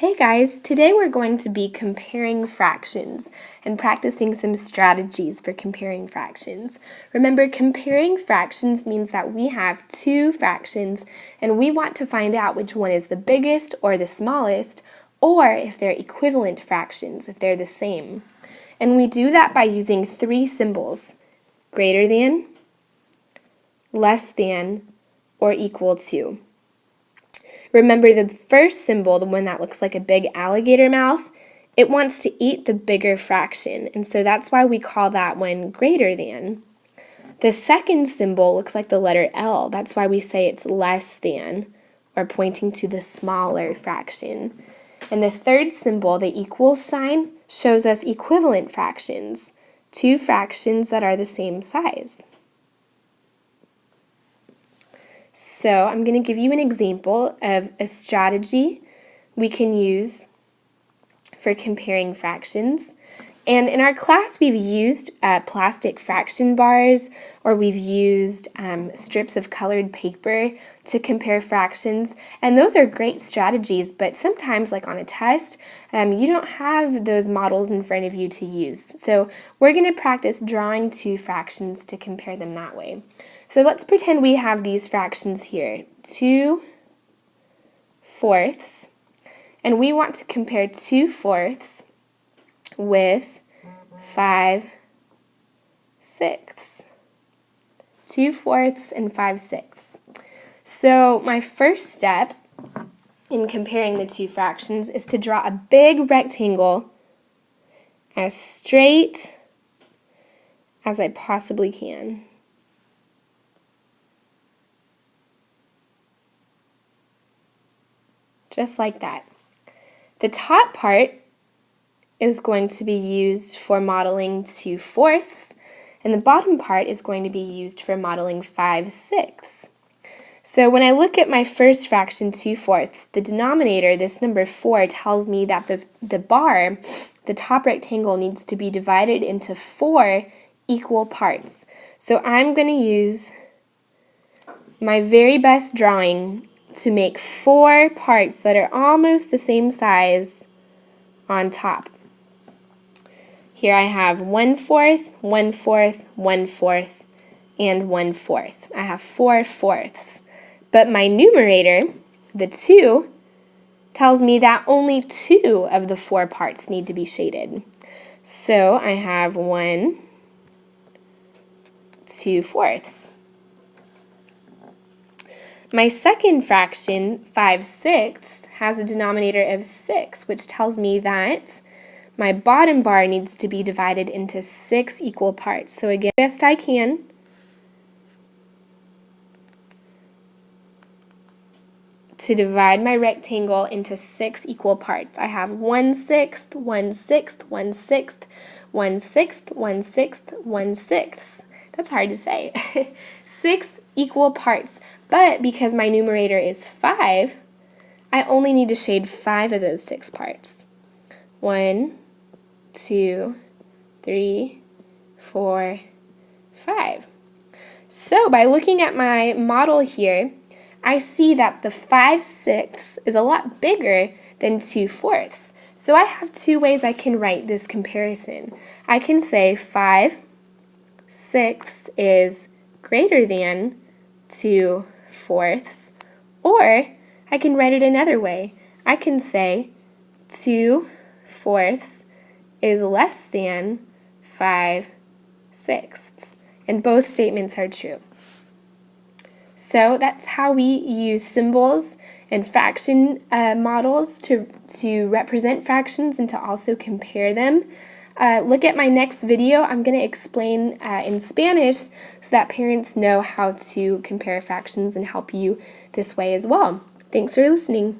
Hey guys, today we're going to be comparing fractions and practicing some strategies for comparing fractions. Remember, comparing fractions means that we have two fractions and we want to find out which one is the biggest or the smallest, or if they're equivalent fractions, if they're the same. And we do that by using three symbols: greater than, less than, or equal to. Remember the first symbol, the one that looks like a big alligator mouth, it wants to eat the bigger fraction, and so that's why we call that one greater than. The second symbol looks like the letter L. That's why we say it's less than, or pointing to the smaller fraction. And the third symbol, the equal sign, shows us equivalent fractions, two fractions that are the same size. So I'm going to give you an example of a strategy we can use for comparing fractions. And in our class, we've used plastic fraction bars, or we've used strips of colored paper to compare fractions. And those are great strategies, but sometimes, like on a test, you don't have those models in front of you to use. So we're going to practice drawing two fractions to compare them that way. So let's pretend we have these fractions here, 2/4, and we want to compare 2/4 with 5/6. 2/4 and 5/6. So my first step in comparing the two fractions is to draw a big rectangle as straight as I possibly can. Just like that. The top part is going to be used for modeling 2/4, and the bottom part is going to be used for modeling 5/6. So when I look at my first fraction, 2/4, the denominator, this number 4, tells me that the bar, the top rectangle, needs to be divided into 4 equal parts. So I'm going to use my very best drawing to make 4 parts that are almost the same size on top. Here I have 1/4, 1/4, 1/4, and 1/4. I have 4/4. But my numerator, the 2, tells me that only 2 of the 4 parts need to be shaded. So I have 1/2/4. My second fraction, 5/6, has a denominator of 6, which tells me that my bottom bar needs to be divided into 6 equal parts. So again, best I can, to divide my rectangle into 6 equal parts. I have 1/6, 1/6, 1/6, 1/6, 1/6, 1/6. That's hard to say. 6 equal parts. But because my numerator is 5, I only need to shade 5 of those 6 parts. 1, 2, 3, 4, 5. So by looking at my model here, I see that the 5/6 is a lot bigger than 2/4. So I have two ways I can write this comparison. I can say 5/6 is greater than 2/4, or I can write it another way. I can say 2/4 is less than 5/6, and both statements are true. So that's how we use symbols and fraction models to represent fractions and to also compare them. Look at my next video. I'm going to explain in Spanish so that parents know how to compare fractions and help you this way as well. Thanks for listening.